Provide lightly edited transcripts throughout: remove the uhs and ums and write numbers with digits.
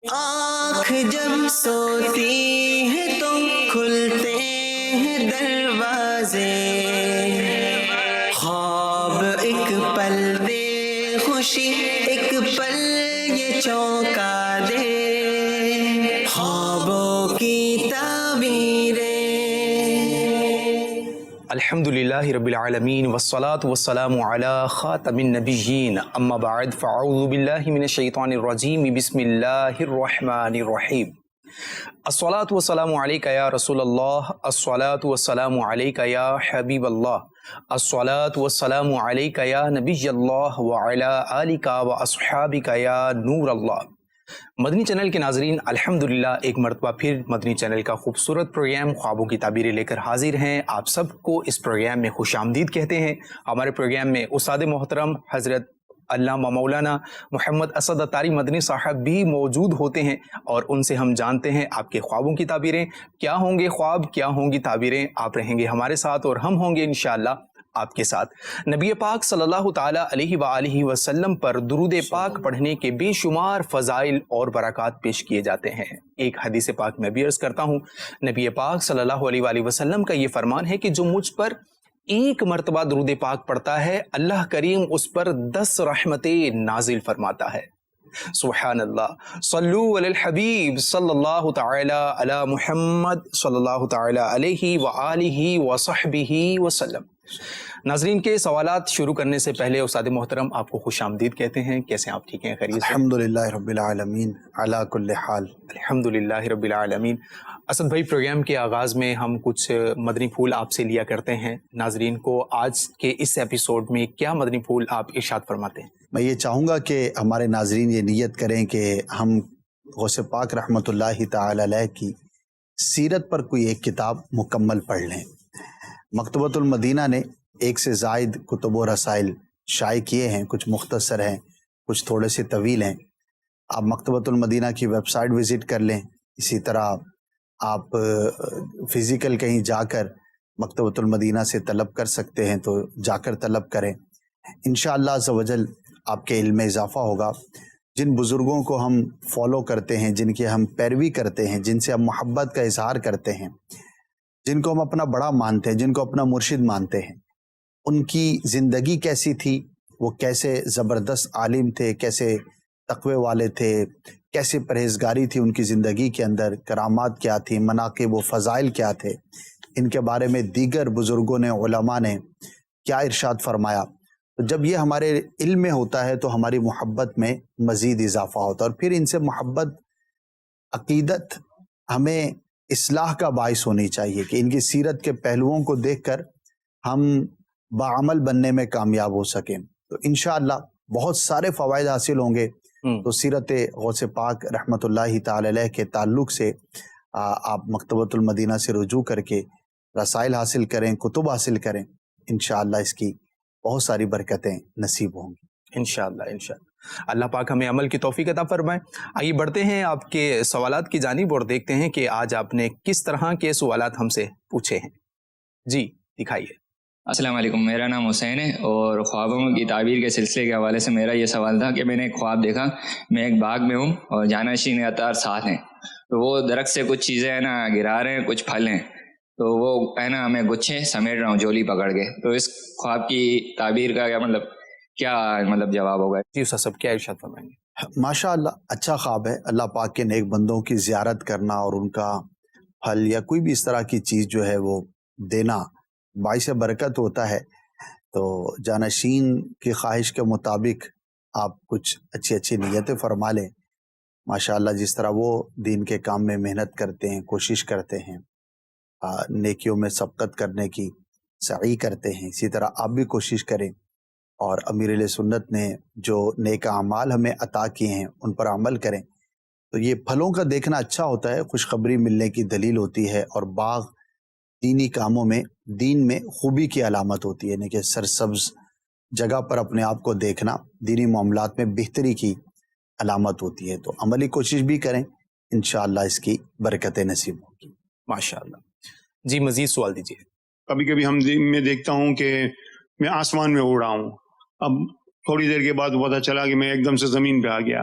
آنکھ جب سوتی ہے تو کھلتے ہیں دروازے، خواب ایک پل دے خوشی ایک پل یہ چونکا دے، خوابوں کی تعبیریں۔ الحمدللہ رب العالمین والصلاة والسلام علی خاتم النبیین، اما بعد فاعوذ باللہ من الشیطان الرجیم، بسم اللہ الرحمن الرحیم۔ الصلاة والسلام علیکہ یا رسول اللہ، الصلاة والسلام علیکہ یا حبیب اللہ، الصلاة والسلام علیکہ یا نبی اللہ وعلی آلکہ واصحابکہ یا نور اللہ۔ مدنی چینل کے ناظرین، الحمدللہ ایک مرتبہ پھر مدنی چینل کا خوبصورت پروگرام خوابوں کی تعبیریں لے کر حاضر ہیں۔ آپ سب کو اس پروگرام میں خوش آمدید کہتے ہیں۔ ہمارے پروگرام میں استاد محترم حضرت علامہ مولانا محمد اسد اتاری مدنی صاحب بھی موجود ہوتے ہیں، اور ان سے ہم جانتے ہیں آپ کے خوابوں کی تعبیریں کیا ہوں گے، خواب کیا ہوں گی تعبیریں۔ آپ رہیں گے ہمارے ساتھ اور ہم ہوں گے انشاءاللہ آپ کے ساتھ۔ نبی پاک صلی اللہ تعالیٰ علیہ وآلہ وسلم پر درود پاک پڑھنے کے بے شمار فضائل اور برکات پیش کیے جاتے ہیں۔ ایک حدیث پاک میں بھی عرض کرتا ہوں، نبی پاک صلی اللہ علیہ وآلہ وسلم کا یہ فرمان ہے کہ جو مجھ پر ایک مرتبہ درود پاک پڑھتا ہے، اللہ کریم اس پر 10 رحمتیں نازل فرماتا ہے۔ سبحان اللہ، صلو علی الحبیب صلی اللہ تعالی علی محمد صلی اللہ تعالی علیہ وآلہ وصحبہ وسلم۔ ناظرین کے سوالات شروع کرنے سے پہلے استاد محترم آپ کو خوش آمدید کہتے ہیں۔ کیسے آپ ٹھیک ہیں؟ خیریت سے؟ الحمدللہ رب العالمین علی کل حال۔ الحمدللہ رب العالمین۔ اسد بھائی، پروگرام کے آغاز میں ہم کچھ مدنی پھول آپ سے لیا کرتے ہیں۔ ناظرین کو آج کے اس ایپیسوڈ میں کیا مدنی پھول آپ ارشاد فرماتے ہیں؟ میں یہ چاہوں گا کہ ہمارے ناظرین یہ نیت کریں کہ ہم غوث پاک رحمۃ اللہ تعالی علیہ کی سیرت پر کوئی ایک کتاب مکمل پڑھ لیں۔ مکتبۃ المدینہ نے 1 سے زائد کتب و رسائل شائع کیے ہیں، کچھ مختصر ہیں، کچھ تھوڑے سے طویل ہیں۔ آپ مکتبۃ المدینہ کی ویب سائٹ وزٹ کر لیں، اسی طرح آپ فزیکل کہیں جا کر مکتبۃ المدینہ سے طلب کر سکتے ہیں، تو جا کر طلب کریں۔ انشاءاللہ عز و جل آپ کے علم میں اضافہ ہوگا۔ جن بزرگوں کو ہم فالو کرتے ہیں، جن کی ہم پیروی کرتے ہیں، جن سے ہم محبت کا اظہار کرتے ہیں، جن کو ہم اپنا بڑا مانتے ہیں، جن کو اپنا مرشد مانتے ہیں، ان کی زندگی کیسی تھی، وہ کیسے زبردست عالم تھے، کیسے تقوی والے تھے، کیسے پرہیزگاری تھی ان کی زندگی کے اندر، کرامات کیا تھی، مناقب و فضائل کیا تھے، ان کے بارے میں دیگر بزرگوں نے، علماء نے کیا ارشاد فرمایا۔ تو جب یہ ہمارے علم میں ہوتا ہے تو ہماری محبت میں مزید اضافہ ہوتا ہے، اور پھر ان سے محبت، عقیدت ہمیں اصلاح کا باعث ہونی چاہیے کہ ان کی سیرت کے پہلوؤں کو دیکھ کر ہم باعمل بننے میں کامیاب ہو سکیں۔ تو انشاءاللہ بہت سارے فوائد حاصل ہوں گے۔ تو سیرت غوث پاک رحمۃ اللہ تعالی علیہ کے تعلق سے آپ مکتبۃ المدینہ سے رجوع کر کے رسائل حاصل کریں، کتب حاصل کریں، انشاءاللہ اس کی بہت ساری برکتیں نصیب ہوں گی انشاءاللہ انشاءاللہ۔ اللہ پاک ہمیں عمل کی توفیق عطا فرمائے۔ آئیے بڑھتے ہیں آپ کے سوالات کی جانب اور دیکھتے ہیں کہ آج آپ نے کس طرح کے سوالات ہم سے پوچھے ہیں۔ جی دکھائیے۔ السلام علیکم، میرا نام حسین ہے، اور خوابوں کی تعبیر کے سلسلے کے حوالے سے میرا یہ سوال تھا کہ میں نے ایک خواب دیکھا، میں ایک باغ میں ہوں اور جانشین اطہار ساتھ ہیں، تو وہ درخت سے کچھ چیزیں ہے نا گرا رہے ہیں، کچھ پھل ہیں، تو وہ ہے نا میں گچھے سمیٹ رہا ہوں جولی پکڑ کے۔ تو اس خواب کی تعبیر کا کیا جواب ہوگا؟ جی استاد صاحب کیا ارشاد فرمائیں گے؟ ماشاء اللہ، اچھا خواب ہے۔ اللہ پاک کے نیک بندوں کی زیارت کرنا اور ان کا پھل یا کوئی بھی اس طرح کی چیز جو ہے وہ دینا باعث برکت ہوتا ہے۔ تو جانشین کی خواہش کے مطابق آپ کچھ اچھی اچھی نیتیں فرما لیں۔ ماشاءاللہ جس طرح وہ دین کے کام میں محنت کرتے ہیں، کوشش کرتے ہیں، نیکیوں میں سبقت کرنے کی سعی کرتے ہیں، اسی طرح آپ بھی کوشش کریں، اور امیر علیہ سنت نے جو نیک اعمال ہمیں عطا کیے ہیں ان پر عمل کریں۔ تو یہ پھلوں کا دیکھنا اچھا ہوتا ہے، خوشخبری ملنے کی دلیل ہوتی ہے، اور باغ دینی کاموں میں، دین میں خوبی کی علامت ہوتی ہے، یعنی کہ سرسبز جگہ پر اپنے آپ کو دیکھنا دینی معاملات میں بہتری کی علامت ہوتی ہے۔ تو عملی کوشش بھی کریں، انشاءاللہ اس کی برکتیں نصیب ہوں گی۔ ماشاءاللہ۔ جی مزید سوال دیجیے۔ کبھی کبھی میں دیکھتا ہوں کہ میں آسمان میں اڑ رہا ہوں، اب تھوڑی دیر کے بعد پتہ چلا کہ میں ایک دم سے زمین پہ آ گیا،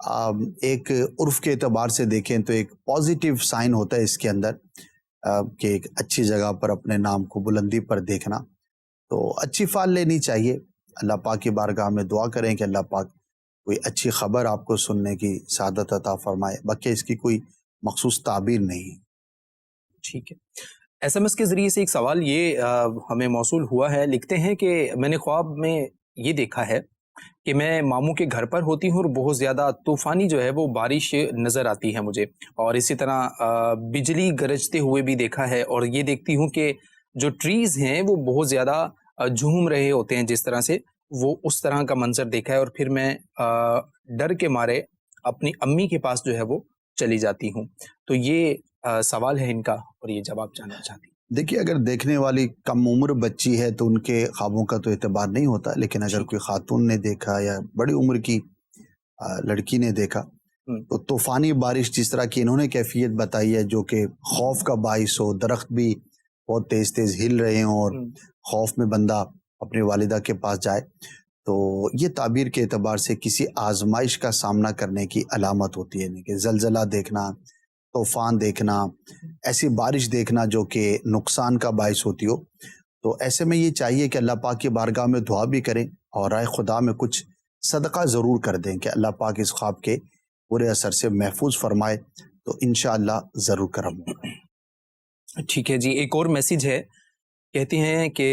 ایک عرف کے اعتبار سے دیکھیں تو ایک پازیٹیو سائن ہوتا ہے اس کے اندر کہ ایک اچھی جگہ پر اپنے نام کو بلندی پر دیکھنا، تو اچھی فال لینی چاہیے۔ اللہ پاک کی بارگاہ میں دعا کریں کہ اللہ پاک کوئی اچھی خبر آپ کو سننے کی سعادت عطا فرمائے، باقی اس کی کوئی مخصوص تعبیر نہیں۔ ٹھیک ہے، ایس ایم ایس کے ذریعے سے ایک سوال یہ ہمیں موصول ہوا ہے، لکھتے ہیں کہ میں نے خواب میں یہ دیکھا ہے کہ میں ماموں کے گھر پر ہوتی ہوں اور بہت زیادہ طوفانی جو ہے وہ بارش نظر آتی ہے مجھے، اور اسی طرح بجلی گرجتے ہوئے بھی دیکھا ہے، اور یہ دیکھتی ہوں کہ جو ٹریز ہیں وہ بہت زیادہ جھوم رہے ہوتے ہیں، جس طرح سے وہ اس طرح کا منظر دیکھا ہے، اور پھر میں ڈر کے مارے اپنی امی کے پاس جو ہے وہ چلی جاتی ہوں۔ تو یہ سوال ہے ان کا اور یہ جواب جاننا چاہتی ہوں۔ دیکھیے، اگر دیکھنے والی کم عمر بچی ہے تو ان کے خوابوں کا تو اعتبار نہیں ہوتا، لیکن اگر کوئی خاتون نے دیکھا یا بڑی عمر کی لڑکی نے دیکھا تو طوفانی بارش جس طرح کی انہوں نے کیفیت بتائی ہے، جو کہ خوف کا باعث ہو، درخت بھی بہت تیز تیز ہل رہے ہوں اور خوف میں بندہ اپنی والدہ کے پاس جائے، تو یہ تعبیر کے اعتبار سے کسی آزمائش کا سامنا کرنے کی علامت ہوتی ہے، کہ زلزلہ دیکھنا، طوفان دیکھنا، ایسی بارش دیکھنا جو کہ نقصان کا باعث ہوتی ہو۔ تو ایسے میں یہ چاہیے کہ اللہ پاک کی بارگاہ میں دعا بھی کریں اور رائے خدا میں کچھ صدقہ ضرور کر دیں کہ اللہ پاک اس خواب کے برے اثر سے محفوظ فرمائے، تو انشاءاللہ ضرور کرم ہوگا۔ ٹھیک ہے جی، ایک اور میسیج ہے، کہتے ہیں کہ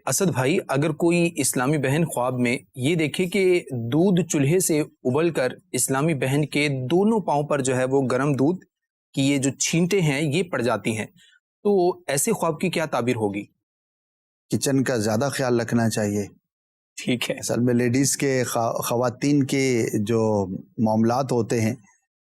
اسد بھائی، اگر کوئی اسلامی بہن خواب میں یہ دیکھے کہ دودھ چولہے سے ابل کر اسلامی بہن کے دونوں پاؤں پر جو ہے وہ گرم دودھ کی یہ جو چھینٹیں ہیں یہ پڑ جاتی ہیں، تو ایسے خواب کی کیا تعبیر ہوگی؟ کچن کا زیادہ خیال رکھنا چاہیے۔ ٹھیک ہے، اصل میں لیڈیز کے خواتین کے جو معاملات ہوتے ہیں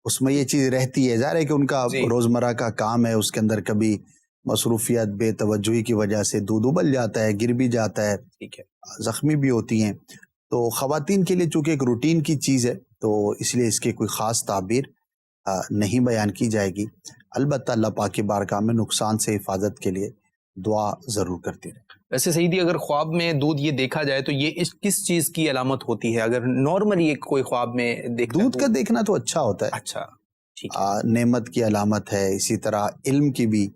اس میں یہ چیز رہتی ہے، ظاہر ہے کہ ان کا روزمرہ کا کام ہے، اس کے اندر کبھی مصروفیت، بے توجہی کی وجہ سے دودھ ابل جاتا ہے، گر بھی جاتا ہے، ٹھیک ہے، زخمی بھی ہوتی ہیں۔ تو خواتین کے لیے چونکہ ایک روٹین کی چیز ہے تو اس لیے اس کی کوئی خاص تعبیر نہیں بیان کی جائے گی، البتہ اللہ پاک کی بارگاہ میں نقصان سے حفاظت کے لیے دعا ضرور کرتے رہیں۔ ویسے سیدی، اگر خواب میں دودھ یہ دیکھا جائے تو یہ کس چیز کی علامت ہوتی ہے؟ اگر نارملی کوئی خواب میں دودھ کا دیکھنا تو اچھا ہوتا ہے، اچھا، ٹھیک ہے، نعمت کی علامت ہے، اسی طرح علم کی بھی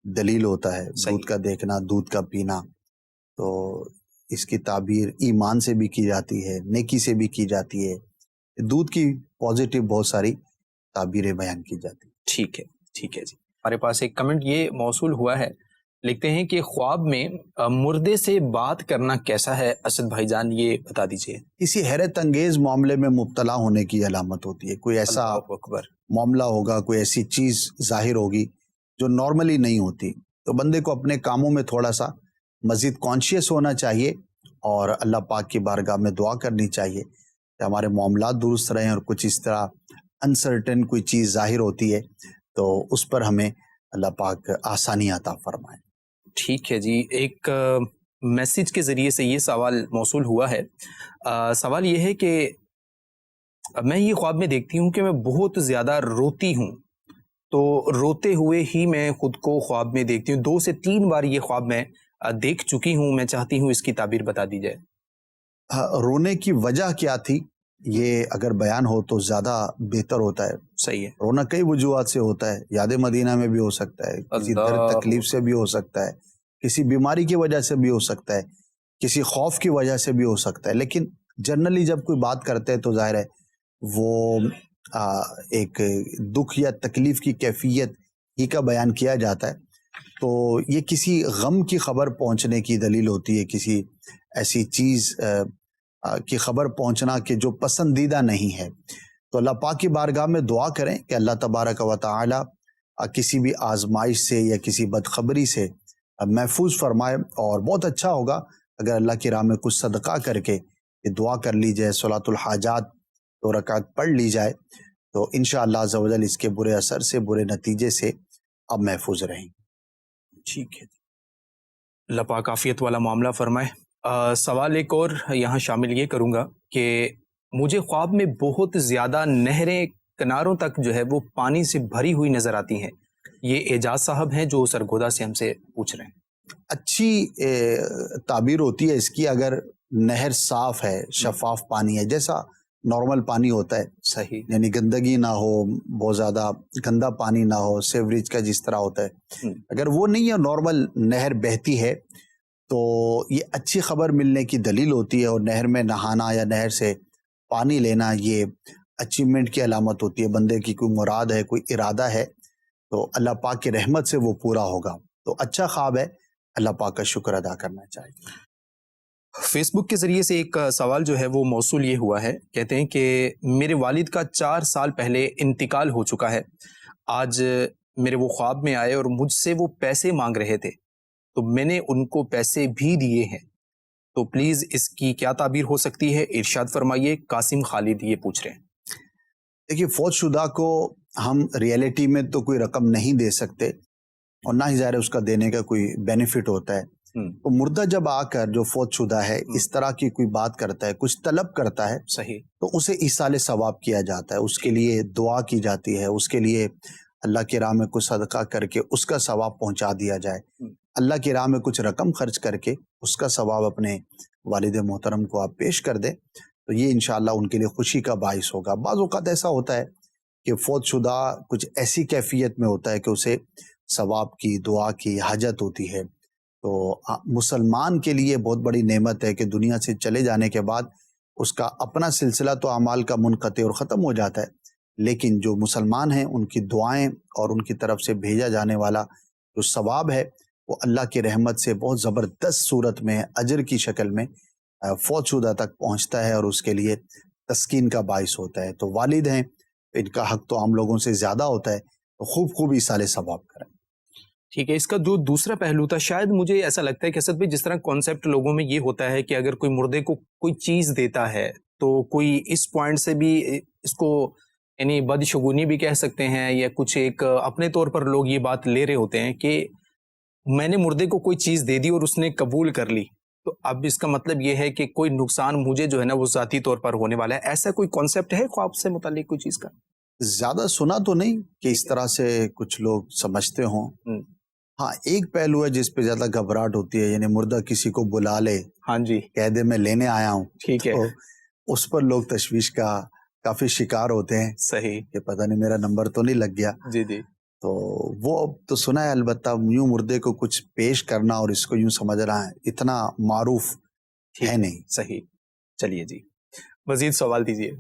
دلیل ہوتا ہے دودھ کا دیکھنا، دودھ کا پینا۔ تو اس کی تعبیر ایمان سے بھی کی جاتی ہے، نیکی سے بھی کی جاتی ہے، دودھ کی پازیٹیو بہت ساری تعبیریں بیان کی جاتی ہیں۔ ٹھیک ہے، ٹھیک ہے جی۔ ہمارے پاس ایک کمنٹ یہ موصول ہوا ہے، لکھتے ہیں کہ خواب میں مردے سے بات کرنا کیسا ہے؟ اسد بھائی جان یہ بتا دیجئے۔ کسی حیرت انگیز معاملے میں مبتلا ہونے کی علامت ہوتی ہے، کوئی ایسا اللہ اکبر، معاملہ ہوگا، کوئی ایسی چیز ظاہر ہوگی جو نارملی نہیں ہوتی، تو بندے کو اپنے کاموں میں تھوڑا سا مزید کانشیس ہونا چاہیے اور اللہ پاک کی بارگاہ میں دعا کرنی چاہیے کہ ہمارے معاملات درست رہیں، اور کچھ اس طرح انسرٹن کوئی چیز ظاہر ہوتی ہے تو اس پر ہمیں اللہ پاک آسانی عطا فرمائے۔ ٹھیک ہے جی، ایک میسیج کے ذریعے سے یہ سوال موصول ہوا ہے۔ سوال یہ ہے کہ میں یہ خواب میں دیکھتی ہوں کہ میں بہت زیادہ روتی ہوں، تو روتے ہوئے ہی میں خود کو خواب میں دیکھتی ہوں، 2 سے 3 بار یہ خواب میں دیکھ چکی ہوں، میں چاہتی ہوں اس کی تعبیر بتا دی جائے۔ رونے کی وجہ کیا تھی یہ اگر بیان ہو تو زیادہ بہتر ہوتا ہے۔ صحیح ہے، رونا کئی وجوہات سے ہوتا ہے، یاد مدینہ میں بھی ہو سکتا ہے، کسی درد تکلیف سے بھی ہو سکتا ہے، کسی بیماری کی وجہ سے بھی ہو سکتا ہے، کسی خوف کی وجہ سے بھی ہو سکتا ہے، لیکن جنرلی جب کوئی بات کرتے ہیں تو ظاہر ہے وہ ایک دکھ یا تکلیف کی کیفیت ہی کا بیان کیا جاتا ہے، تو یہ کسی غم کی خبر پہنچنے کی دلیل ہوتی ہے، کسی ایسی چیز کی خبر پہنچنا کہ جو پسندیدہ نہیں ہے۔ تو اللہ پاک کی بارگاہ میں دعا کریں کہ اللہ تبارک و تعالی کسی بھی آزمائش سے یا کسی بدخبری سے محفوظ فرمائے، اور بہت اچھا ہوگا اگر اللہ کی راہ میں کچھ صدقہ کر کے یہ دعا کر لی جائے، صلاۃ الحاجات 2 رکعت پڑھ لی جائے، تو انشاءاللہ عز و جل اس کے برے اثر سے، برے نتیجے سے آپ محفوظ رہیں۔ ٹھیک ہے، اللہ پاک عافیت والا معاملہ فرمائے۔ سوال ایک اور یہاں شامل یہ کروں گا کہ مجھے خواب میں بہت زیادہ نہریں کناروں تک جو ہے وہ پانی سے بھری ہوئی نظر آتی ہیں۔ یہ اعجاز صاحب ہیں جو سرگودا سے ہم سے پوچھ رہے ہیں۔ اچھی تعبیر ہوتی ہے اس کی اگر نہر صاف ہے، شفاف پانی ہے، جیسا نارمل پانی ہوتا ہے، صحیح، یعنی گندگی نہ ہو، بہت زیادہ گندا پانی نہ ہو، سیوریج کا جس طرح ہوتا ہے، اگر وہ نہیں ہے، نارمل نہر بہتی ہے، تو یہ اچھی خبر ملنے کی دلیل ہوتی ہے، اور نہر میں نہانا یا نہر سے پانی لینا یہ اچیومنٹ کی علامت ہوتی ہے، بندے کی کوئی مراد ہے، کوئی ارادہ ہے، تو اللہ پاک کی رحمت سے وہ پورا ہوگا، تو اچھا خواب ہے، اللہ پاک کا شکر ادا کرنا چاہیے۔ فیس بک کے ذریعے سے ایک سوال جو ہے وہ موصول یہ ہوا ہے، کہتے ہیں کہ میرے والد کا 4 سال پہلے انتقال ہو چکا ہے، آج میرے وہ خواب میں آئے اور مجھ سے وہ پیسے مانگ رہے تھے، تو میں نے ان کو پیسے بھی دیے ہیں، تو پلیز اس کی کیا تعبیر ہو سکتی ہے، ارشاد فرمائیے۔ قاسم خالد یہ پوچھ رہے ہیں۔ دیکھیے، فوت شدہ کو ہم ریئلٹی میں تو کوئی رقم نہیں دے سکتے، اور نہ ہی ظاہر ہے اس کا دینے کا کوئی بینیفٹ ہوتا ہے، تو مردہ جب آ کر جو فوت شدہ ہے اس طرح کی کوئی بات کرتا ہے، کچھ طلب کرتا ہے، صحیح، تو اسے ایصال ثواب کیا جاتا ہے، اس کے لیے دعا کی جاتی ہے، اس کے لیے اللہ کی راہ میں کچھ صدقہ کر کے اس کا ثواب پہنچا دیا جائے، اللہ کی راہ میں کچھ رقم خرچ کر کے اس کا ثواب اپنے والد محترم کو آپ پیش کر دیں، تو یہ انشاءاللہ ان کے لیے خوشی کا باعث ہوگا۔ بعض اوقات ایسا ہوتا ہے کہ فوت شدہ کچھ ایسی کیفیت میں ہوتا ہے کہ اسے ثواب کی، دعا کی حاجت ہوتی ہے، تو مسلمان کے لیے بہت بڑی نعمت ہے کہ دنیا سے چلے جانے کے بعد اس کا اپنا سلسلہ تو اعمال کا منقطع اور ختم ہو جاتا ہے، لیکن جو مسلمان ہیں ان کی دعائیں اور ان کی طرف سے بھیجا جانے والا جو ثواب ہے وہ اللہ کی رحمت سے بہت زبردست صورت میں اجر کی شکل میں فوت شدہ تک پہنچتا ہے، اور اس کے لیے تسکین کا باعث ہوتا ہے۔ تو والد ہیں، ان کا حق تو عام لوگوں سے زیادہ ہوتا ہے، تو خوب ایصال ثواب کریں۔ ٹھیک ہے، اس کا جو دوسرا پہلو تھا، شاید مجھے ایسا لگتا ہے کہ اسد بھائی جس طرح کانسیپٹ لوگوں میں یہ ہوتا ہے کہ اگر کوئی مردے کو کوئی چیز دیتا ہے تو کوئی اس پوائنٹ سے بھی اس کو یعنی بدشگونی بھی کہہ سکتے ہیں، یا کچھ ایک اپنے طور پر لوگ یہ بات لے رہے ہوتے ہیں کہ میں نے مردے کو کوئی چیز دے دی اور اس نے قبول کر لی، تو اب اس کا مطلب یہ ہے کہ کوئی نقصان مجھے جو ہے نا وہ ذاتی طور پر ہونے والا ہے۔ ایسا کوئی کانسیپٹ ہے خواب سے متعلق کوئی چیز کا؟ زیادہ سنا تو نہیں کہ اس طرح سے کچھ لوگ سمجھتے ہوں، ہاں ایک پہلو ہے جس پہ زیادہ گھبراہٹ ہوتی ہے، یعنی مردہ کسی کو بلا لے، ہاں جی، کہہ دے میں لینے آیا ہوں، ٹھیک ہے، تو اس پر لوگ تشویش کا کافی شکار ہوتے ہیں صحیح، کہ پتہ نہیں میرا نمبر تو نہیں لگ گیا، جی جی، تو وہ تو سنا ہے، البتہ یوں مردے کو کچھ پیش کرنا اور اس کو یوں سمجھنا ہے اتنا معروف ہے نہیں۔ صحیح، چلیے جی، مزید سوال دیجیے۔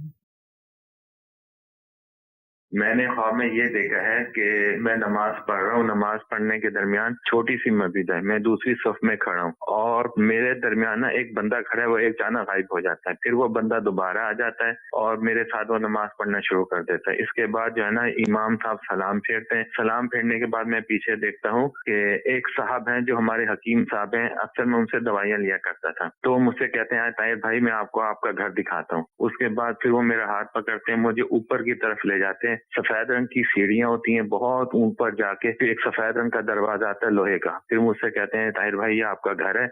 میں نے خواب میں یہ دیکھا ہے کہ میں نماز پڑھ رہا ہوں، نماز پڑھنے کے درمیان چھوٹی سی مسجد ہے، میں دوسری صف میں کھڑا ہوں اور میرے درمیان نا ایک بندہ کھڑا ہے، وہ ایک جانا غائب ہو جاتا ہے، پھر وہ بندہ دوبارہ آ جاتا ہے اور میرے ساتھ وہ نماز پڑھنا شروع کر دیتا ہے۔ اس کے بعد جو ہے نا امام صاحب سلام پھیرتے ہیں، سلام پھیرنے کے بعد میں پیچھے دیکھتا ہوں کہ ایک صاحب ہیں جو ہمارے حکیم صاحب ہیں، اکثر میں ان سے دوائیاں لیا کرتا تھا، تو وہ مجھ سے کہتے ہیں طاہر بھائی میں آپ کو آپ کا گھر دکھاتا ہوں۔ اس کے بعد پھر وہ میرا ہاتھ پکڑتے ہیں، مجھے اوپر کی طرف لے جاتے ہیں، سفید رنگ کی سیڑھیاں ہوتی ہیں، بہت اوپر جا کے پھر ایک سفید رنگ کا دروازہ آتا ہے لوہے کا، پھر مجھ سے کہتے ہیں طاہر بھائی یہ آپ کا گھر ہے۔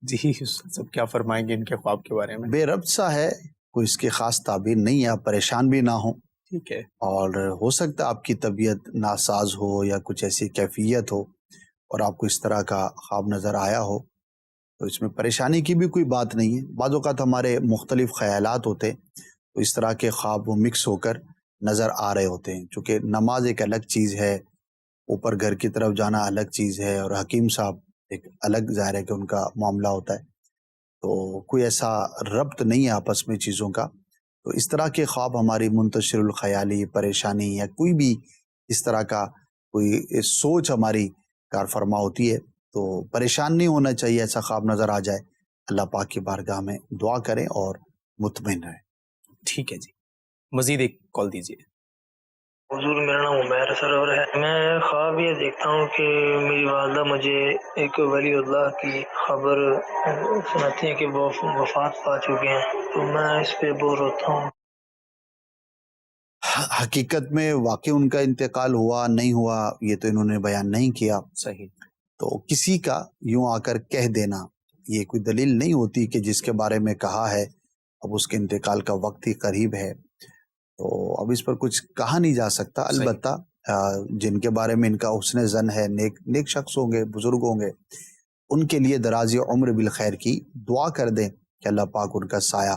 جی سب کیا فرمائیں گے ان کے خواب کے بارے میں؟ بے ربط سا ہے، کوئی اس کی خاص تعبیر نہیں ہے، آپ پریشان بھی نہ ہوں، ٹھیک ہے، اور ہو سکتا ہے آپ کی طبیعت ناساز ہو یا کچھ ایسی کیفیت ہو اور آپ کو اس طرح کا خواب نظر آیا ہو، تو اس میں پریشانی کی بھی کوئی بات نہیں ہے۔ بعض اوقات ہمارے مختلف خیالات ہوتے ہیں، تو اس طرح کے خواب وہ مکس ہو کر نظر آ رہے ہوتے ہیں، چونکہ نماز ایک الگ چیز ہے، اوپر گھر کی طرف جانا الگ چیز ہے، اور حکیم صاحب ایک الگ ظاہر ہے کہ ان کا معاملہ ہوتا ہے، تو کوئی ایسا ربط نہیں ہے آپس میں چیزوں کا۔ تو اس طرح کے خواب ہماری منتشر الخیالی، پریشانی یا کوئی بھی اس طرح کا کوئی سوچ ہماری کار فرما ہوتی ہے، تو پریشان نہیں ہونا چاہیے، ایسا خواب نظر آ جائے اللہ پاک کی بارگاہ میں دعا کریں اور مطمئن رہیں۔ ٹھیک ہے جی، مزید ایک کال دیجیے۔ حضور میرا نام عمیر سرور ہے، میں خواب یہ دیکھتا ہوں کہ میری والدہ مجھے ایک ولی اللہ کی خبر سناتی ہیں کہ وہ وفات پا چکے ہیں، تو میں اس پہ بور ہوتا ہوں۔ حقیقت میں واقع ان کا انتقال ہوا نہیں ہوا یہ تو انہوں نے بیان نہیں کیا، صحیح، تو کسی کا یوں آ کر کہہ دینا یہ کوئی دلیل نہیں ہوتی کہ جس کے بارے میں کہا ہے اب اس کے انتقال کا وقت ہی قریب ہے، تو اب اس پر کچھ کہا نہیں جا سکتا۔ البتہ جن کے بارے میں ان کا حسن ظن ہے، نیک شخص ہوں گے، بزرگ ہوں گے، ان کے لیے درازی عمر بالخیر کی دعا کر دیں کہ اللہ پاک ان کا سایہ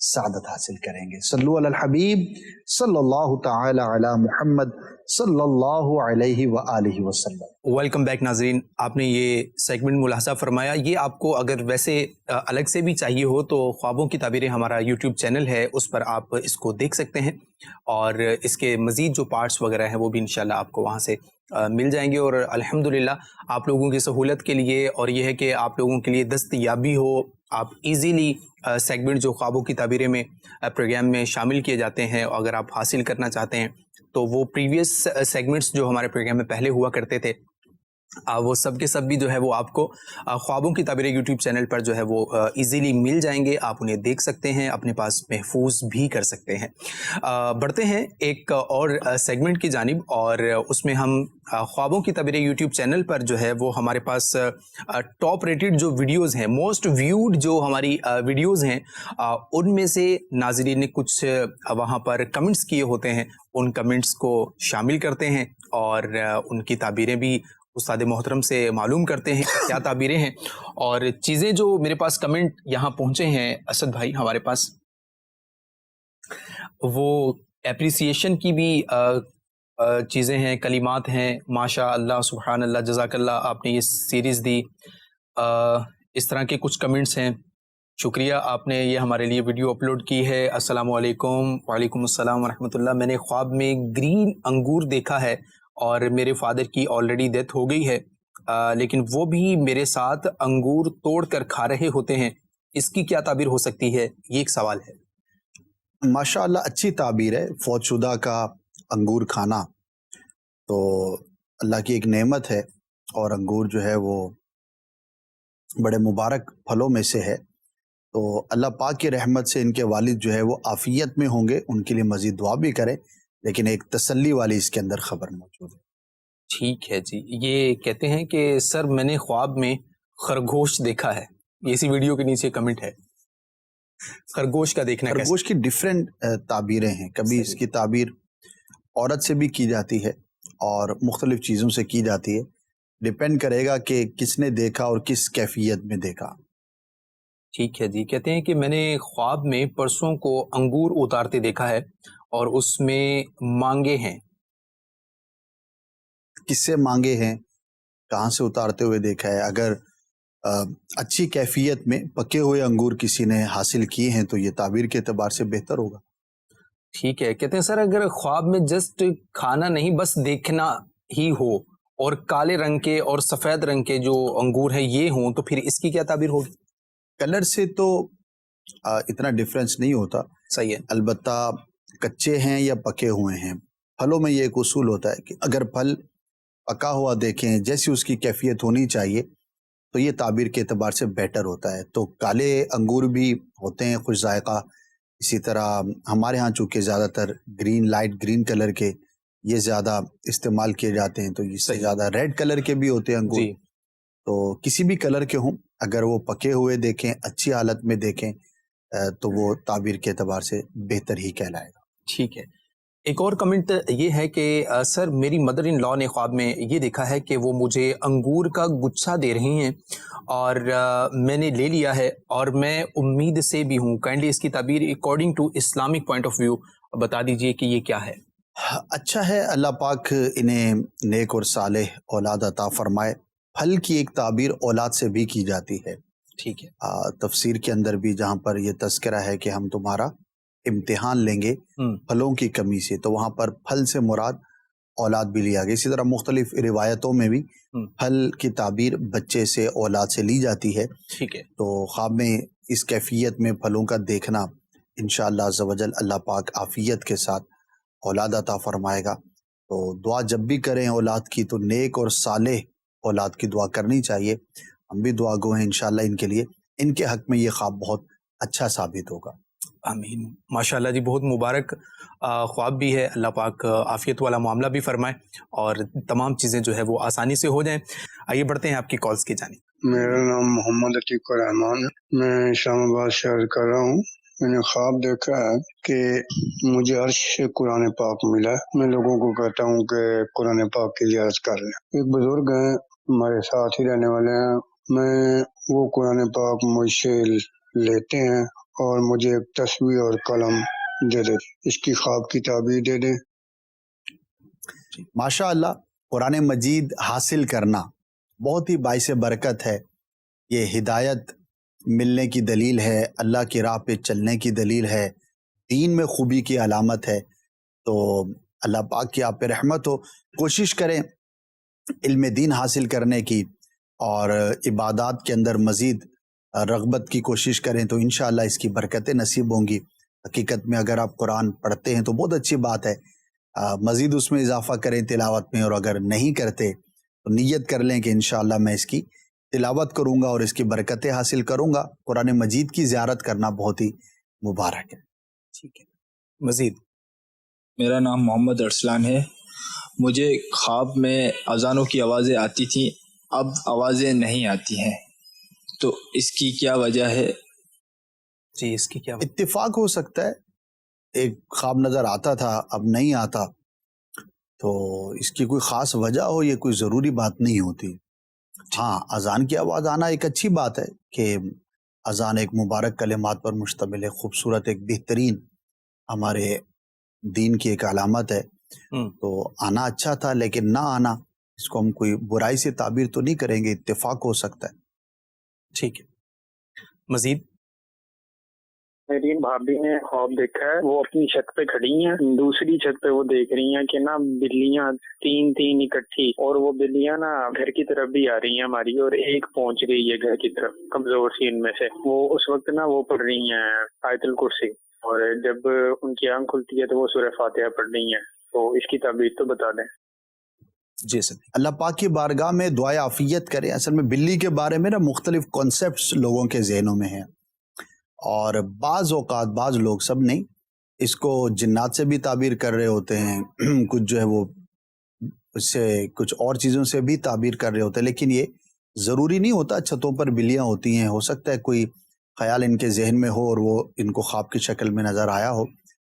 سعادت حاصل کریں گے۔ صلو علی الحبیب صلی اللہ تعالی علی محمد صلی اللہ علیہ وآلہ وسلم۔ ویلکم بیک ناظرین، آپ نے یہ سیگمنٹ ملاحظہ فرمایا، یہ آپ کو اگر ویسے الگ سے بھی چاہیے ہو تو خوابوں کی تعبیریں ہمارا یوٹیوب چینل ہے، اس پر آپ اس کو دیکھ سکتے ہیں، اور اس کے مزید جو پارٹس وغیرہ ہیں وہ بھی انشاءاللہ آپ کو وہاں سے مل جائیں گے۔ اور الحمدللہ آپ لوگوں کی سہولت کے لیے، اور یہ ہے کہ آپ لوگوں کے لیے دستیابی ہو، آپ ایزیلی سیگمنٹ جو خوابوں کی تعبیریں میں پروگرام میں شامل کیے جاتے ہیں، اگر آپ حاصل کرنا چاہتے ہیں تو وہ پریویس سیگمنٹس جو ہمارے پروگرام میں پہلے ہوا کرتے تھے، وہ سب کے سب بھی جو ہے وہ آپ کو خوابوں کی تعبیریں یوٹیوب چینل پر جو ہے وہ ایزیلی مل جائیں گے، آپ انہیں دیکھ سکتے ہیں، اپنے پاس محفوظ بھی کر سکتے ہیں۔ بڑھتے ہیں ایک اور سیگمنٹ کی جانب، اور اس میں ہم خوابوں کی تعبیریں یوٹیوب چینل پر جو ہے وہ ہمارے پاس ٹاپ ریٹڈ جو ویڈیوز ہیں، موسٹ ویوڈ جو ہماری ویڈیوز ہیں، ان میں سے ناظرین نے کچھ وہاں پر کمنٹس کیے ہوتے ہیں، ان کمنٹس کو شامل کرتے ہیں اور ان کی تعبیریں بھی استاد محترم سے معلوم کرتے ہیں کیا تعبیریں ہیں۔ اور چیزیں جو میرے پاس کمنٹ یہاں پہنچے ہیں اسد بھائی ہمارے پاس، وہ اپریسیشن کی بھی چیزیں ہیں، کلمات ہیں، ماشاء اللہ، سبحان اللہ، جزاک اللہ، آپ نے یہ سیریز دی، اس طرح کے کچھ کمنٹس ہیں۔ شکریہ، آپ نے یہ ہمارے لیے ویڈیو اپلوڈ کی ہے۔ السلام علیکم۔ وعلیکم السلام ورحمۃ اللہ۔ میں نے خواب میں گرین انگور دیکھا ہے اور میرے فادر کی آلریڈی ڈیتھ ہو گئی ہے، لیکن وہ بھی میرے ساتھ انگور توڑ کر کھا رہے ہوتے ہیں، اس کی کیا تعبیر ہو سکتی ہے؟ یہ ایک سوال ہے۔ ماشاء اللہ، اچھی تعبیر ہے، فوت شدہ کا انگور کھانا تو اللہ کی ایک نعمت ہے، اور انگور جو ہے وہ بڑے مبارک پھلوں میں سے ہے، تو اللہ پاک کی رحمت سے ان کے والد جو ہے وہ عافیت میں ہوں گے، ان کے لیے مزید دعا بھی کریں، لیکن ایک تسلی والی اس کے اندر خبر موجود ہے۔ ٹھیک ہے جی، یہ کہتے ہیں کہ سر میں نے خواب میں خرگوش دیکھا ہے، اسی ویڈیو کے نیچے کمنٹ ہے، خرگوش کا دیکھنا کیسے؟ خرگوش کی ڈیفرنٹ تعبیریں ہیں، کبھی اس کی تعبیر عورت سے بھی کی جاتی ہے اور مختلف چیزوں سے کی جاتی ہے، ڈیپینڈ کرے گا کہ کس نے دیکھا اور کس کیفیت میں دیکھا۔ ٹھیک ہے جی، کہتے ہیں کہ میں نے خواب میں پرسوں کو انگور اتارتے دیکھا ہے اور اس میں مانگے ہیں۔ کس سے مانگے ہیں، کہاں سے اتارتے ہوئے دیکھا ہے؟ اگر اچھی کیفیت میں پکے ہوئے انگور کسی نے حاصل کیے ہیں تو یہ تعبیر کے اعتبار سے بہتر ہوگا۔ ٹھیک ہے، کہتے ہیں سر اگر خواب میں جسٹ کھانا نہیں بس دیکھنا ہی ہو اور کالے رنگ کے اور سفید رنگ کے جو انگور ہیں یہ ہوں تو پھر اس کی کیا تعبیر ہوگی؟ کلر سے تو اتنا ڈفرینس نہیں ہوتا، صحیح ہے، البتہ کچے ہیں یا پکے ہوئے ہیں، پھلوں میں یہ ایک اصول ہوتا ہے کہ اگر پھل پکا ہوا دیکھیں جیسی اس کی کیفیت ہونی چاہیے تو یہ تعبیر کے اعتبار سے بیٹر ہوتا ہے۔ تو کالے انگور بھی ہوتے ہیں خوش ذائقہ، اسی طرح ہمارے ہاں چونکہ زیادہ تر گرین، لائٹ گرین کلر کے یہ زیادہ استعمال کیے جاتے ہیں، تو اس سے زیادہ ریڈ کلر کے بھی ہوتے ہیں انگور جی، تو کسی بھی کلر کے ہوں اگر وہ پکے ہوئے دیکھیں، اچھی حالت میں دیکھیں تو وہ تعبیر کے اعتبار سے بہتر ہی کہلائے گا۔ ٹھیک ہے، ایک اور کمنٹ یہ ہے کہ سر میری مدر ان لا نے خواب میں یہ دیکھا ہے کہ وہ مجھے انگور کا گچھا دے رہی ہیں اور میں نے لے لیا ہے اور میں امید سے بھی ہوں، کائنڈلی اس کی تعبیر according to Islamic point of view بتا دیجئے کہ یہ کیا ہے؟ اچھا ہے، اللہ پاک انہیں نیک اور صالح اولاد عطا فرمائے۔ پھل کی ایک تعبیر اولاد سے بھی کی جاتی ہے، ٹھیک ہے، تفسیر کے اندر بھی جہاں پر یہ تذکرہ ہے کہ ہم تمہارا امتحان لیں گے پھلوں کی کمی سے، تو وہاں پر پھل سے مراد اولاد بھی لیا گیا۔ اسی طرح مختلف روایتوں میں بھی پھل کی تعبیر بچے سے، اولاد سے لی جاتی ہے۔ ٹھیک ہے، تو خواب میں اس کیفیت میں پھلوں کا دیکھنا انشاءاللہ عز و جل اللہ پاک عافیت کے ساتھ اولاد عطا فرمائے گا۔ تو دعا جب بھی کریں اولاد کی تو نیک اور صالح اولاد کی دعا کرنی چاہیے، ہم بھی دعا گو ہیں انشاءاللہ ان کے لیے، ان کے حق میں یہ خواب بہت اچھا ثابت ہوگا۔ آمین، ماشاءاللہ جی، بہت مبارک خواب بھی ہے، اللہ پاک عافیت والا معاملہ بھی فرمائے اور تمام چیزیں جو ہے وہ آسانی سے ہو جائیں۔ آئیے بڑھتے ہیں آپ کی کالز کی جانب۔ میرا نام محمد عتیق الرحمان ہے، میں اسلام آباد سے عرض کر رہا ہوں۔ میں نے خواب دیکھا ہے کہ مجھے عرش سے قرآن پاک ملا ہے، میں لوگوں کو کہتا ہوں کہ قرآن پاک کے لیے عرض کر لیں۔ ایک بزرگ ہیں ہمارے ساتھ ہی رہنے والے ہیں، میں وہ قرآن پاک مجھ سے لیتے ہیں اور مجھے ایک تصویر اور قلم دے دے، اس کی خواب کی تعبیر دے دیں۔ ماشاء اللہ، قرآن مجید حاصل کرنا بہت ہی باعث برکت ہے، یہ ہدایت ملنے کی دلیل ہے، اللہ کی راہ پہ چلنے کی دلیل ہے، دین میں خوبی کی علامت ہے۔ تو اللہ پاک کی آپ پہ رحمت ہو، کوشش کریں علم دین حاصل کرنے کی اور عبادات کے اندر مزید رغبت کی کوشش کریں تو انشاءاللہ اس کی برکتیں نصیب ہوں گی۔ حقیقت میں اگر آپ قرآن پڑھتے ہیں تو بہت اچھی بات ہے، مزید اس میں اضافہ کریں تلاوت میں، اور اگر نہیں کرتے تو نیت کر لیں کہ انشاءاللہ میں اس کی تلاوت کروں گا اور اس کی برکتیں حاصل کروں گا۔ قرآن مجید کی زیارت کرنا بہت ہی مبارک ہے۔ ٹھیک ہے، مزید؟ میرا نام محمد ارسلان ہے۔ مجھے خواب میں اذانوں کی آوازیں آتی تھیں، اب آوازیں نہیں آتی ہیں، تو اس کی کیا وجہ ہے؟ جی، اس کی کیا وجہ؟ اتفاق ہو سکتا ہے، ایک خواب نظر آتا تھا اب نہیں آتا، تو اس کی کوئی خاص وجہ ہو، یہ کوئی ضروری بات نہیں ہوتی۔ ہاں، اذان کی آواز آنا ایک اچھی بات ہے کہ اذان ایک مبارک کلمات پر مشتمل ہے، خوبصورت، ایک بہترین ہمارے دین کی ایک علامت ہے، تو آنا اچھا تھا، لیکن نہ آنا اس کو ہم کوئی برائی سے تعبیر تو نہیں کریں گے، اتفاق ہو سکتا ہے۔ ٹھیک ہے، مزید؟ میری بھابھی نے خواب دیکھا ہے، وہ اپنی چھت پہ کھڑی ہیں، دوسری چھت پہ وہ دیکھ رہی ہیں کہ نا بلیاں تین اکٹھی، اور وہ بلیاں نا گھر کی طرف بھی آ رہی ہیں ہماری، اور ایک پہنچ گئی ہے گھر کی طرف کمزور سی ان میں سے۔ وہ اس وقت نا وہ پڑھ رہی ہیں آیت الکرسی، اور جب ان کی آنکھ کھلتی ہے تو وہ سورہ فاتحہ پڑھ رہی ہیں، تو اس کی تعبیر تو بتا دیں۔ جی سر، اللہ پاک کی بارگاہ میں دعائے عافیت کریں۔ اصل میں بلی کے بارے میں نا مختلف کانسیپٹس لوگوں کے ذہنوں میں ہیں، اور بعض اوقات بعض لوگ، سب نہیں، اس کو جنات سے بھی تعبیر کر رہے ہوتے ہیں، کچھ جو ہے وہ اس سے کچھ اور چیزوں سے بھی تعبیر کر رہے ہوتے ہیں، لیکن یہ ضروری نہیں ہوتا۔ چھتوں پر بلیاں ہوتی ہیں، ہو سکتا ہے کوئی خیال ان کے ذہن میں ہو اور وہ ان کو خواب کی شکل میں نظر آیا ہو۔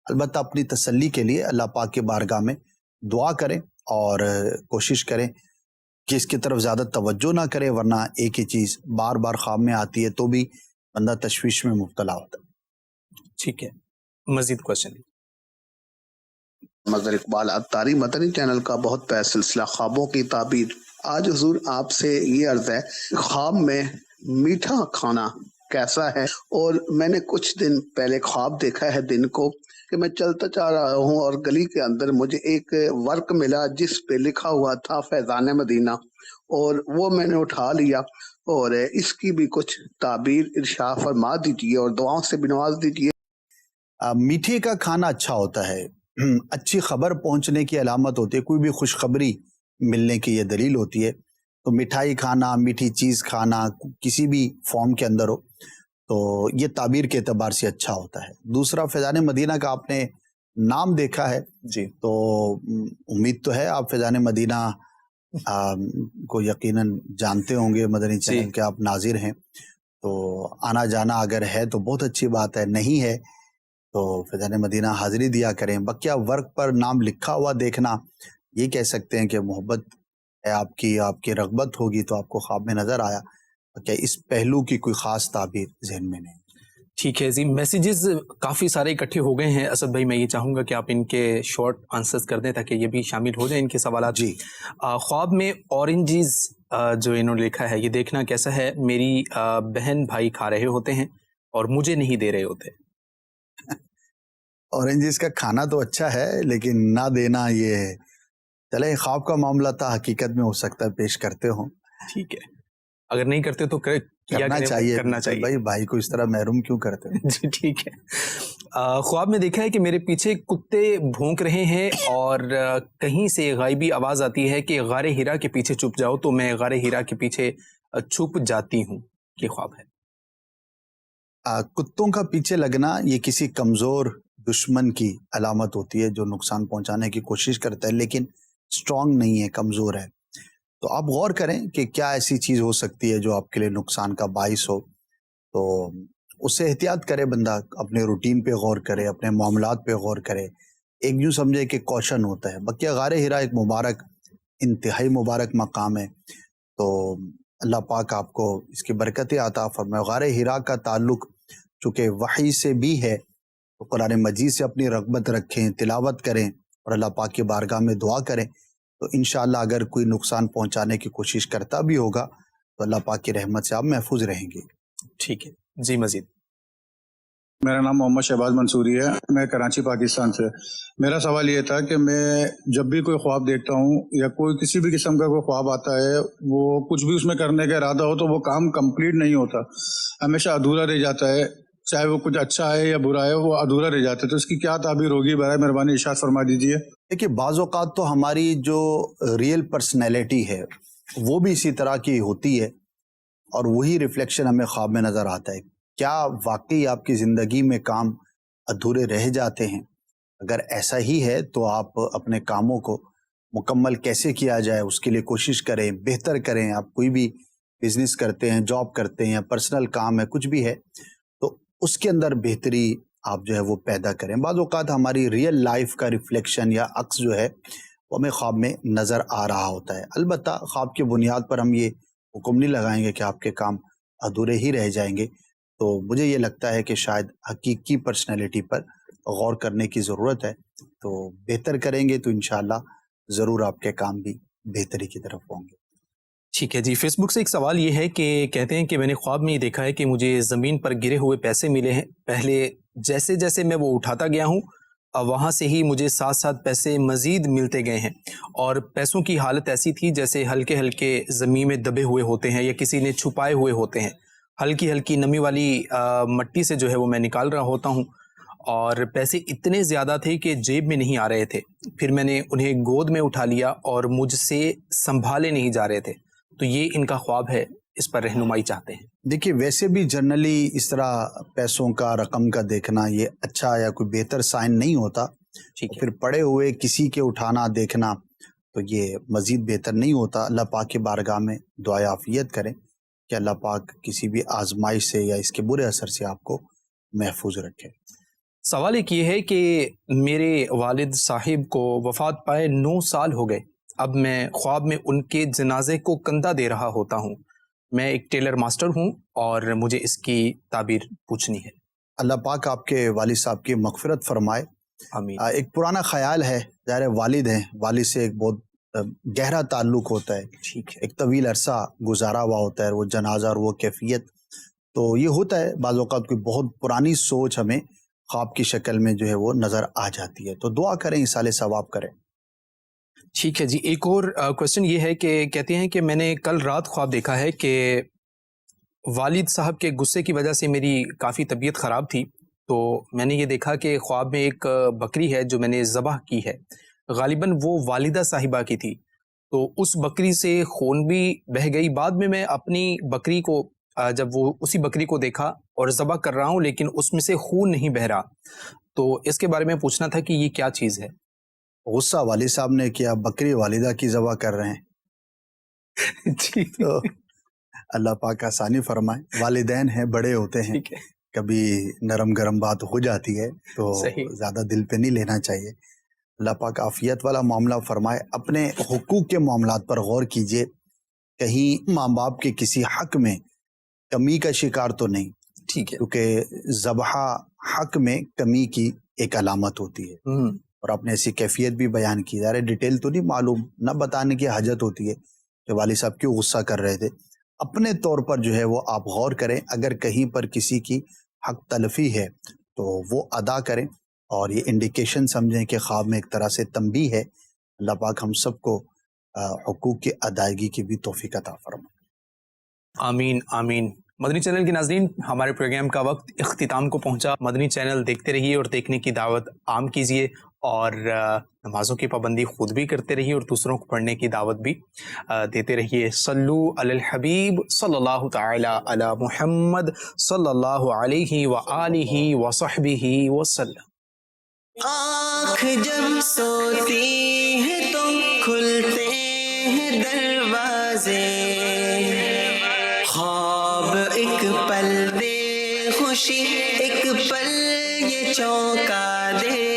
البتہ اپنی تسلی کے لیے اللہ پاک کی بارگاہ میں دعا کریں اور کوشش کریں کہ اس کی طرف زیادہ توجہ نہ کریں، ورنہ ایک ہی چیز بار بار خواب میں آتی ہے تو بھی بندہ تشویش میں مبتلا ہوتا ہے۔ ٹھیک ہے، مزید کوشچن؟ مظہر اقبال اتاری مدنی چینل کا بہت پیارا سلسلہ خوابوں کی تعبیر۔ آج حضور آپ سے یہ عرض ہے، خواب میں میٹھا کھانا کیسا ہے؟ اور میں نے کچھ دن پہلے خواب دیکھا ہے دن کو کہ میں چلتا جا رہا ہوں اور گلی کے اندر مجھے ایک ورق ملا جس پہ لکھا ہوا تھا فیضان مدینہ، اور وہ میں نے اٹھا لیا، اور اس کی بھی کچھ تعبیر ارشاد فرما دیجیے اور دعاؤں سے بھی نواز دیجیے۔ میٹھے کا کھانا اچھا ہوتا ہے، اچھی خبر پہنچنے کی علامت ہوتی ہے، کوئی بھی خوشخبری ملنے کی یہ دلیل ہوتی ہے، تو مٹھائی کھانا، میٹھی چیز کھانا کسی بھی فارم کے اندر ہو تو یہ تعبیر کے اعتبار سے اچھا ہوتا ہے۔ دوسرا، فیضان مدینہ کا آپ نے نام دیکھا ہے، جی، تو امید تو ہے آپ فیضان مدینہ کو یقیناً جانتے ہوں گے، مدنی چینل کے آپ ناظر ہیں، تو آنا جانا اگر ہے تو بہت اچھی بات ہے، نہیں ہے تو فیضان مدینہ حاضری دیا کریں۔ بقیہ ورق پر نام لکھا ہوا دیکھنا، یہ کہہ سکتے ہیں کہ محبت ہے آپ کی رغبت ہوگی تو آپ کو خواب میں نظر آیا، کہ اس پہلو کی کوئی خاص تعبیر ذہن میں نہیں۔ ٹھیک ہے جی، میسیجز کافی سارے اکٹھے ہو گئے ہیں اسد بھائی، میں یہ چاہوں گا کہ آپ ان کے شارٹ آنسرز کر دیں تاکہ یہ بھی شامل ہو جائیں ان کے سوالات۔ جی، خواب میں اورنجز جو انہوں نے لکھا ہے، یہ دیکھنا کیسا ہے؟ میری بہن بھائی کھا رہے ہوتے ہیں اور مجھے نہیں دے رہے ہوتے۔ اورنجز کا کھانا تو اچھا ہے لیکن نہ دینا، یہ چلے خواب کا معاملہ تھا، حقیقت میں ہو سکتا ہے پیش کرتے ہوں۔ ٹھیک ہے، اگر نہیں کرتے تو کرنا چاہیے بھائی کو اس طرح محروم کیوں کرتے ہیں؟ جی ٹھیک ہے۔ خواب میں دیکھا ہے کہ میرے پیچھے کتے بھونک رہے ہیں اور کہیں سے غائبی آواز آتی ہے کہ غار ہرا کے پیچھے چھپ جاؤ، تو میں غار ہرا کے پیچھے چھپ جاتی ہوں۔ یہ خواب ہے۔ کتوں کا پیچھے لگنا یہ کسی کمزور دشمن کی علامت ہوتی ہے جو نقصان پہنچانے کی کوشش کرتا ہے لیکن اسٹرانگ نہیں ہے، کمزور ہے۔ تو آپ غور کریں کہ کیا ایسی چیز ہو سکتی ہے جو آپ کے لیے نقصان کا باعث ہو، تو اس سے احتیاط کرے بندہ، اپنے روٹین پہ غور کرے، اپنے معاملات پہ غور کرے، ایک یوں سمجھے کہ کوشن ہوتا ہے۔ بقیہ غار ہرا ایک مبارک، انتہائی مبارک مقام ہے، تو اللہ پاک آپ کو اس کی برکتیں عطا فرمائے۔ غار ہرا کا تعلق چونکہ وحی سے بھی ہے تو قرآن مجید سے اپنی رغبت رکھیں، تلاوت کریں اور اللہ پاک کی بارگاہ میں دعا کریں، تو انشاءاللہ اگر کوئی نقصان پہنچانے کی کوشش کرتا بھی ہوگا تو اللہ پاک کی رحمت سے آپ محفوظ رہیں گے۔ ٹھیک ہے جی، مزید۔ میرا نام محمد شہباز منصوری ہے، میں کراچی پاکستان سے۔ میرا سوال یہ تھا کہ میں جب بھی کوئی خواب دیکھتا ہوں یا کوئی کسی بھی قسم کا کوئی خواب آتا ہے، وہ کچھ بھی اس میں کرنے کا ارادہ ہو تو وہ کام کمپلیٹ نہیں ہوتا، ہمیشہ ادھورا رہ جاتا ہے، چاہے وہ کچھ اچھا ہے یا برا ہے، وہ ادھورا رہ جاتا ہے، تو اس کی کیا تعبیر ہوگی؟ برائے مہربانی ارشاد فرما دیجیے۔ دیکھیے، بعض اوقات تو ہماری جو ریئل پرسنالٹی ہے وہ بھی اسی طرح کی ہوتی ہے اور وہی ریفلیکشن ہمیں خواب میں نظر آتا ہے۔ کیا واقعی آپ کی زندگی میں کام ادھورے رہ جاتے ہیں؟ اگر ایسا ہی ہے تو آپ اپنے کاموں کو مکمل کیسے کیا جائے اس کے لیے کوشش کریں، بہتر کریں۔ آپ کوئی بھی بزنس کرتے ہیں، جاب کرتے ہیں یا پرسنل کام ہے، کچھ بھی ہے، تو اس کے اندر بہتری آپ جو ہے وہ پیدا کریں۔ بعض اوقات ہماری ریئل لائف کا ریفلیکشن یا عکس جو ہے وہ ہمیں خواب میں نظر آ رہا ہوتا ہے۔ البتہ خواب کی بنیاد پر ہم یہ حکم نہیں لگائیں گے کہ آپ کے کام ادھورے ہی رہ جائیں گے۔ تو مجھے یہ لگتا ہے کہ شاید حقیقی پرسنالٹی پر غور کرنے کی ضرورت ہے، تو بہتر کریں گے تو انشاءاللہ ضرور آپ کے کام بھی بہتری کی طرف ہوں گے۔ ٹھیک ہے جی۔ فیس بک سے ایک سوال یہ ہے کہ کہتے ہیں کہ میں نے خواب میں یہ دیکھا ہے کہ مجھے زمین پر گرے ہوئے پیسے ملے ہیں، پہلے جیسے جیسے میں وہ اٹھاتا گیا ہوں وہاں سے ہی مجھے ساتھ ساتھ پیسے مزید ملتے گئے ہیں، اور پیسوں کی حالت ایسی تھی جیسے ہلکے ہلکے زمین میں دبے ہوئے ہوتے ہیں یا کسی نے چھپائے ہوئے ہوتے ہیں۔ ہلکی ہلکی نمی والی مٹی سے جو ہے وہ میں نکال رہا ہوتا ہوں، اور پیسے اتنے زیادہ تھے کہ جیب میں نہیں آ رہے تھے۔ پھر میں نے انہیں گود میں اٹھا لیا اور مجھ سے سنبھالے نہیں جا رہے تھے۔ تو یہ ان کا خواب ہے، اس پر رہنمائی چاہتے ہیں۔ دیکھیے، ویسے بھی جنرلی اس طرح پیسوں کا، رقم کا دیکھنا یہ اچھا یا کوئی بہتر سائن نہیں ہوتا۔ پھر پڑے ہوئے کسی کے اٹھانا دیکھنا تو یہ مزید بہتر نہیں ہوتا۔ اللہ پاک کی بارگاہ میں دعائے عافیت کریں کہ اللہ پاک کسی بھی آزمائش سے یا اس کے برے اثر سے آپ کو محفوظ رکھے۔ سوال ایک یہ ہے کہ میرے والد صاحب کو وفات پائے 9 سال ہو گئے، اب میں خواب میں ان کے جنازے کو کندھا دے رہا ہوتا ہوں۔ میں ایک ٹیلر ماسٹر ہوں اور مجھے اس کی تعبیر پوچھنی ہے۔ اللہ پاک آپ کے والد صاحب کی مغفرت فرمائے۔ آمین۔ ایک پرانا خیال ہے، ظاہر والد ہیں، والد سے ایک بہت گہرا تعلق ہوتا ہے، ٹھیک ہے، ایک طویل عرصہ گزارا ہوا ہوتا ہے، وہ جنازہ اور وہ کیفیت، تو یہ ہوتا ہے بعض اوقات کوئی بہت پرانی سوچ ہمیں خواب کی شکل میں جو ہے وہ نظر آ جاتی ہے، تو دعا کریں، ایصال ثواب کریں۔ ٹھیک ہے جی۔ ایک اور کوشچن یہ ہے کہ کہتے ہیں کہ میں نے کل رات خواب دیکھا ہے کہ والد صاحب کے غصے کی وجہ سے میری کافی طبیعت خراب تھی، تو میں نے یہ دیکھا کہ خواب میں ایک بکری ہے جو میں نے ذبح کی ہے، غالباً وہ والدہ صاحبہ کی تھی، تو اس بکری سے خون بھی بہہ گئی۔ بعد میں اپنی بکری کو جب وہ اسی بکری کو دیکھا اور ذبح کر رہا ہوں لیکن اس میں سے خون نہیں بہہ رہا، تو اس کے بارے میں پوچھنا تھا کہ یہ کیا چیز ہے؟ غصہ والد صاحب نے کیا، بکری والدہ کی ذبح کر رہے ہیں جی، تو اللہ پاک آسانی فرمائے۔ والدین ہیں، بڑے ہوتے ہیں، کبھی نرم گرم بات ہو جاتی ہے تو زیادہ دل پہ نہیں لینا چاہیے۔ اللہ پاک عافیت والا معاملہ فرمائے۔ اپنے حقوق کے معاملات پر غور کیجئے، کہیں ماں باپ کے کسی حق میں کمی کا شکار تو نہیں، ٹھیک ہے، کیونکہ ذبح حق میں کمی کی ایک علامت ہوتی ہے، اور آپ نے ایسی کیفیت بھی بیان کی۔ ظاہر ڈیٹیل تو نہیں معلوم، نہ بتانے کی حاجت ہوتی ہے کہ والد صاحب کیوں غصہ کر رہے تھے۔ اپنے طور پر جو ہے وہ آپ غور کریں، اگر کہیں پر کسی کی حق تلفی ہے تو وہ ادا کریں، اور یہ انڈیکیشن سمجھیں کہ خواب میں ایک طرح سے تنبیہ ہے۔ اللہ پاک ہم سب کو حقوق کی ادائیگی کی بھی توفیق عطا فرمائے۔ آمین آمین۔ مدنی چینل کے ناظرین، ہمارے پروگرام کا وقت اختتام کو پہنچا۔ مدنی چینل دیکھتے رہیے اور دیکھنے کی دعوت عام کیجیے، اور نمازوں کی پابندی خود بھی کرتے رہیے اور دوسروں کو پڑھنے کی دعوت بھی دیتے رہیے۔ صلو علی الحبیب صلی اللہ تعالی علی محمد صلی اللہ علیہ وآلہ وصحبہ وسلم۔ آنکھ جب سوتی ہے تو کھلتے ہیں دروازے، خواب ایک پل دے خوشی، ایک پل یہ چونکا دے،